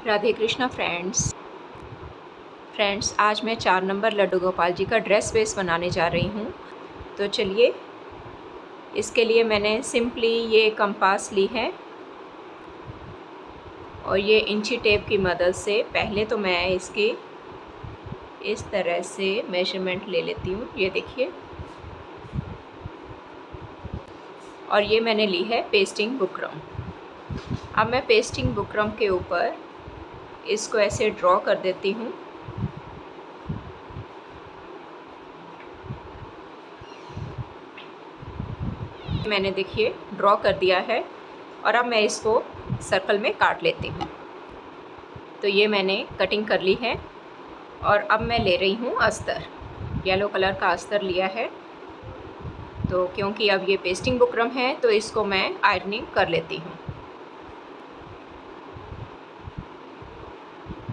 Radhe Krishna friends आज मैं 4 number Laddu Gopal ji का ड्रेस बेस बनाने जा रही हूँ। तो चलिए, इसके लिए मैंने सिंपली ये कंपास ली है और ये इंची टेप की मदद से पहले तो मैं इसकी इस तरह से मेजरमेंट ले लेती हूँ। ये देखिए, और ये मैंने ली है पेस्टिंग बुकरम। अब मैं पेस्टिंग बुकरम के ऊपर इसको ऐसे ड्रॉ कर देती हूँ। मैंने देखिए ड्रॉ कर दिया है और अब मैं इसको सर्कल में काट लेती हूँ। तो ये मैंने कटिंग कर ली है और अब मैं ले रही हूँ अस्तर। येलो कलर का अस्तर लिया है। तो क्योंकि अब ये पेस्टिंग बुकरम है तो इसको मैं आयरनिंग कर लेती हूँ।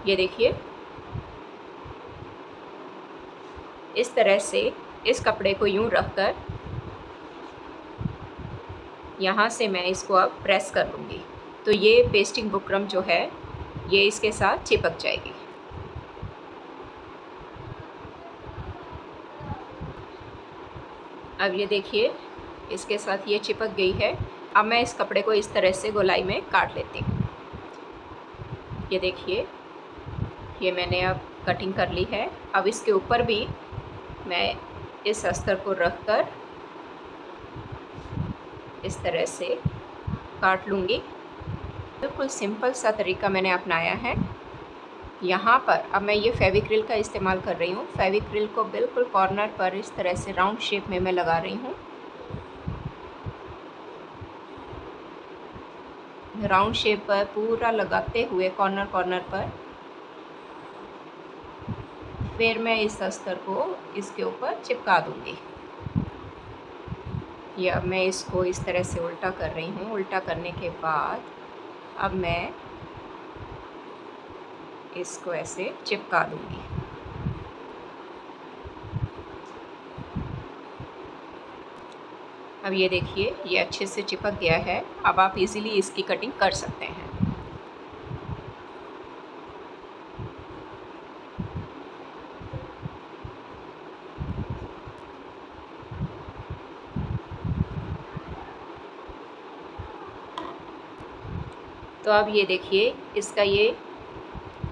ये देखिए, इस तरह से इस कपड़े को यूँ रखकर यहाँ से मैं इसको अब प्रेस कर लूँगी। तो ये पेस्टिंग बुकरम जो है ये इसके साथ चिपक जाएगी। अब ये देखिए, इसके साथ ये चिपक गई है। अब मैं इस कपड़े को इस तरह से गोलाई में काट लेती हूँ। ये देखिए, ये मैंने अब कटिंग कर ली है। अब इसके ऊपर भी मैं इस अस्तर को रखकर इस तरह से काट लूँगी। बिल्कुल सिंपल सा तरीका मैंने अपनाया है। यहाँ पर अब मैं ये फेविक्रिल का इस्तेमाल कर रही हूँ। फेविक्रिल को बिल्कुल कॉर्नर पर इस तरह से राउंड शेप में मैं लगा रही हूँ। राउंड शेप पर पूरा लगाते हुए कॉर्नर पर फिर मैं इस अस्तर को इसके ऊपर चिपका दूँगी। ये अब मैं इसको इस तरह से उल्टा कर रही हूँ। उल्टा करने के बाद अब मैं इसको ऐसे चिपका दूँगी। अब ये देखिए, ये अच्छे से चिपक गया है। अब आप इजीली इसकी कटिंग कर सकते हैं। तो अब ये देखिए, इसका ये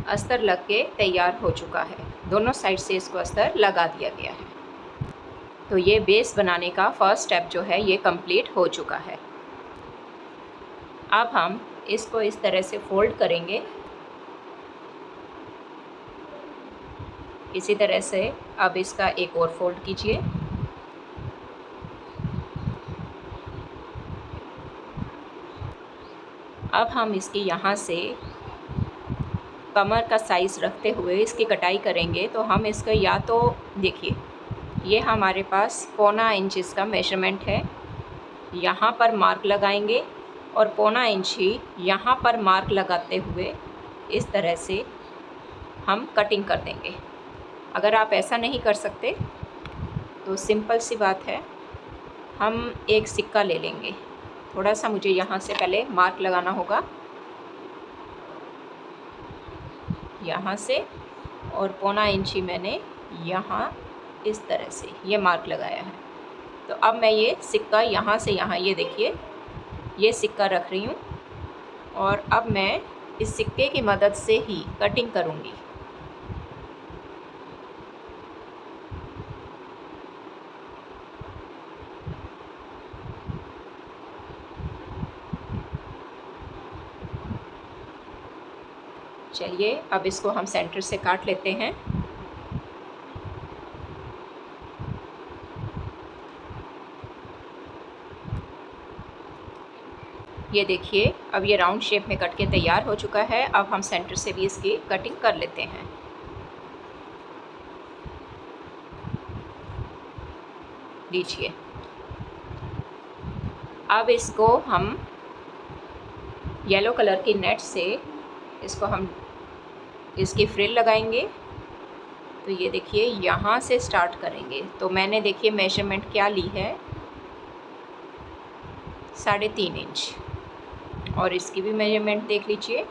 अस्तर लग के तैयार हो चुका है। दोनों साइड से इसको अस्तर लगा दिया गया है। तो ये बेस बनाने का फर्स्ट स्टेप जो है ये कंप्लीट हो चुका है। अब हम इसको इस तरह से फोल्ड करेंगे। इसी तरह से अब इसका एक और फोल्ड कीजिए। अब हम इसकी यहाँ से कमर का साइज़ रखते हुए इसकी कटाई करेंगे। तो हम इसका या तो देखिए, ये हमारे पास 1.25 इंच इसका मेजरमेंट है। यहाँ पर मार्क लगाएंगे और 1.25 इंच ही यहाँ पर मार्क लगाते हुए इस तरह से हम कटिंग कर देंगे। अगर आप ऐसा नहीं कर सकते तो सिंपल सी बात है, हम एक सिक्का ले लेंगे। थोड़ा सा मुझे यहाँ से पहले मार्क लगाना होगा, यहाँ से, और 1.25 इंच ही मैंने यहाँ इस तरह से ये मार्क लगाया है। तो अब मैं ये सिक्का यहाँ से यहाँ, ये देखिए, ये सिक्का रख रही हूँ और अब मैं इस सिक्के की मदद से ही कटिंग करूँगी। चलिए, अब इसको हम सेंटर से काट लेते हैं। ये देखिए, अब ये राउंड शेप में कट के तैयार हो चुका है। अब हम सेंटर से भी इसकी कटिंग कर लेते हैं। लीजिए, अब इसको हम येलो कलर की नेट से इसको हम इसकी फ्रिल लगाएंगे। तो ये देखिए, यहाँ से स्टार्ट करेंगे। तो मैंने देखिए मेजरमेंट क्या ली है, 3.5 इंच, और इसकी भी मेजरमेंट देख लीजिए,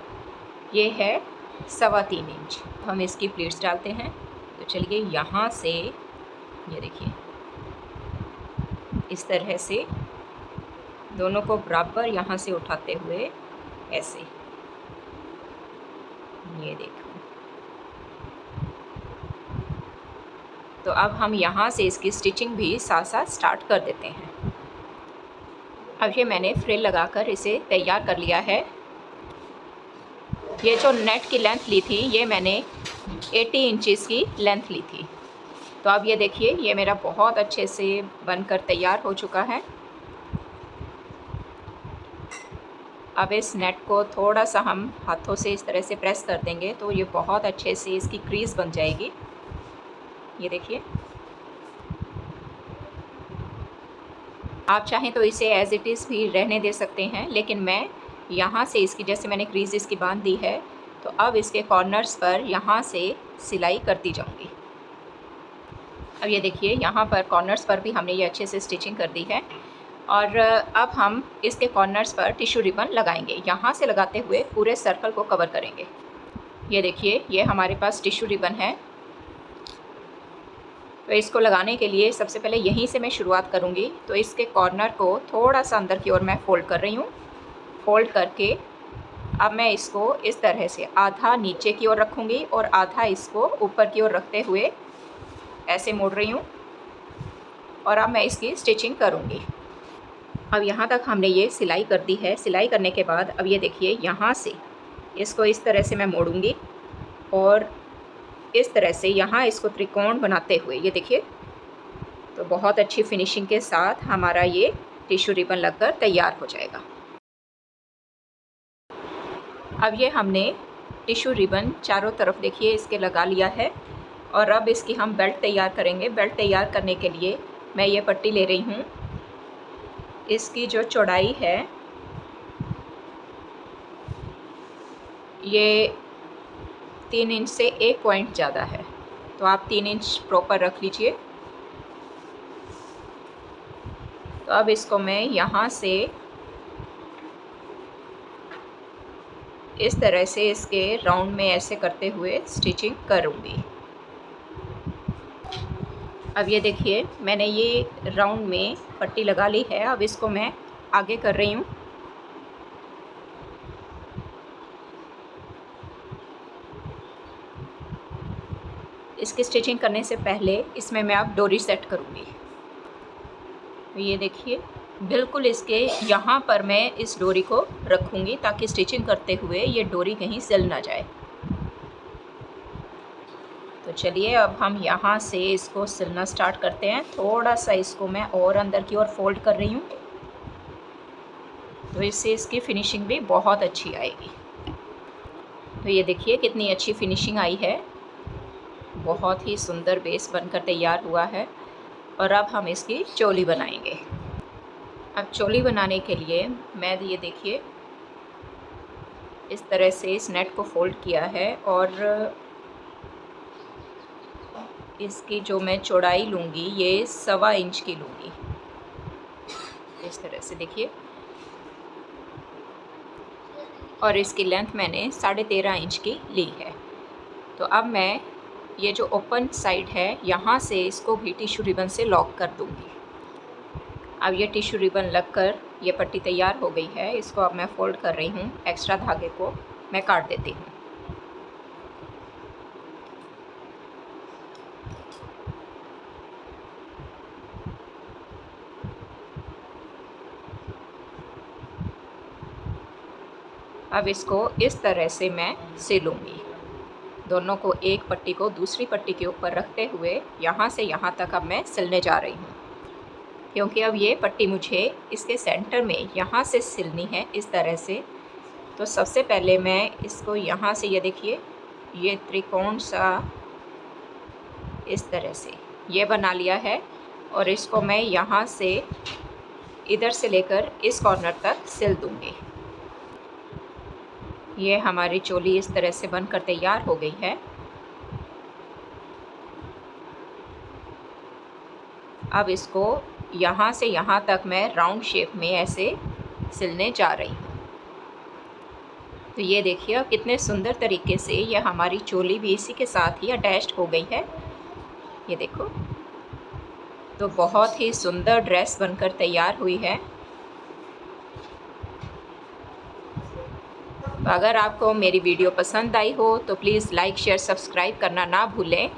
ये है 3.25 इंच। हम इसकी प्लीट्स डालते हैं। तो चलिए यहाँ से ये देखिए इस तरह से दोनों को बराबर यहाँ से उठाते हुए ऐसे, ये देखो। तो अब हम यहाँ से इसकी स्टिचिंग भी साथ साथ स्टार्ट कर देते हैं। अब ये मैंने फ्रिल लगाकर इसे तैयार कर लिया है। ये जो नेट की लेंथ ली थी ये मैंने 80 इंचेस की लेंथ ली थी। तो अब ये देखिए ये मेरा बहुत अच्छे से बनकर तैयार हो चुका है। अब इस नेट को थोड़ा सा हम हाथों से इस तरह से प्रेस कर देंगे तो ये बहुत अच्छे से इसकी क्रीज बन जाएगी। ये देखिए, आप चाहें तो इसे एज़ इट इज़ भी रहने दे सकते हैं, लेकिन मैं यहाँ से इसकी, जैसे मैंने क्रीज इसकी बांध दी है, तो अब इसके कॉर्नर्स पर यहाँ से सिलाई करती जाऊँगी। अब ये देखिए यहाँ पर कॉर्नर्स पर भी हमने ये अच्छे से स्टिचिंग कर दी है। और अब हम इसके कॉर्नर्स पर टिश्यू रिबन लगाएंगे। यहाँ से लगाते हुए पूरे सर्कल को कवर करेंगे। ये देखिए ये हमारे पास टिश्यू रिबन है। तो इसको लगाने के लिए सबसे पहले यहीं से मैं शुरुआत करूँगी। तो इसके कॉर्नर को थोड़ा सा अंदर की ओर मैं फ़ोल्ड कर रही हूँ। फ़ोल्ड करके अब मैं इसको इस तरह से आधा नीचे की ओर रखूँगी और आधा इसको ऊपर की ओर रखते हुए ऐसे मोड़ रही हूँ। और अब मैं इसकी स्टिचिंग करूँगी। अब यहाँ तक हमने ये सिलाई कर दी है। सिलाई करने के बाद अब ये देखिए यहाँ से इसको इस तरह से मैं मोड़ूंगी और इस तरह से यहाँ इसको त्रिकोण बनाते हुए, ये देखिए, तो बहुत अच्छी फिनिशिंग के साथ हमारा ये टिश्यू रिबन लगकर तैयार हो जाएगा। अब ये हमने टिश्यू रिबन चारों तरफ देखिए इसके लगा लिया है। और अब इसकी हम बेल्ट तैयार करेंगे। बेल्ट तैयार करने के लिए मैं ये पट्टी ले रही हूँ। इसकी जो चौड़ाई है ये 3 इंच से 1 पॉइंट ज़्यादा है, तो आप 3 इंच प्रॉपर रख लीजिए। तो अब इसको मैं यहाँ से इस तरह से इसके राउंड में ऐसे करते हुए स्टिचिंग करूँगी। अब ये देखिए मैंने ये राउंड में पट्टी लगा ली है। अब इसको मैं आगे कर रही हूँ। इसकी स्टिचिंग करने से पहले इसमें मैं अब डोरी सेट करूँगी। तो ये देखिए बिल्कुल इसके यहाँ पर मैं इस डोरी को रखूँगी ताकि स्टिचिंग करते हुए ये डोरी कहीं सिल ना जाए। तो चलिए अब हम यहाँ से इसको सिलना स्टार्ट करते हैं। थोड़ा सा इसको मैं और अंदर की ओर फोल्ड कर रही हूँ, तो इससे इसकी फिनिशिंग भी बहुत अच्छी आएगी। तो ये देखिए कितनी अच्छी फिनिशिंग आई है। बहुत ही सुंदर बेस बनकर तैयार हुआ है। और अब हम इसकी चोली बनाएंगे। अब चोली बनाने के लिए मैं ये देखिए इस तरह से इस नेट को फोल्ड किया है और इसकी जो मैं चौड़ाई लूँगी ये 1.25 इंच की लूँगी। इस तरह से देखिए, और इसकी लेंथ मैंने 13.5 इंच की ली है। तो अब मैं ये जो ओपन साइड है यहाँ से इसको भी टिश्यू रिबन से लॉक कर दूँगी। अब ये टिश्यू रिबन लगकर ये पट्टी तैयार हो गई है। इसको अब मैं फ़ोल्ड कर रही हूँ। एक्स्ट्रा धागे को मैं काट देती हूँ। अब इसको इस तरह से मैं सिलूँगी। दोनों को, एक पट्टी को दूसरी पट्टी के ऊपर रखते हुए यहाँ से यहाँ तक अब मैं सिलने जा रही हूँ, क्योंकि अब ये पट्टी मुझे इसके सेंटर में यहाँ से सिलनी है इस तरह से। तो सबसे पहले मैं इसको यहाँ से, ये देखिए, ये त्रिकोण सा इस तरह से ये बना लिया है और इसको मैं यहाँ से इधर से लेकर इस कॉर्नर तक सिल दूँगी। ये हमारी चोली इस तरह से बनकर तैयार हो गई है। अब इसको यहाँ से यहाँ तक मैं राउंड शेप में ऐसे सिलने जा रही हूँ। तो ये देखिए कितने सुंदर तरीके से ये हमारी चोली भी इसी के साथ ही अटैच्ड हो गई है। ये देखो, तो बहुत ही सुंदर ड्रेस बनकर तैयार हुई है। तो अगर आपको मेरी वीडियो पसंद आई हो तो प्लीज़ लाइक शेयर सब्सक्राइब करना ना भूलें।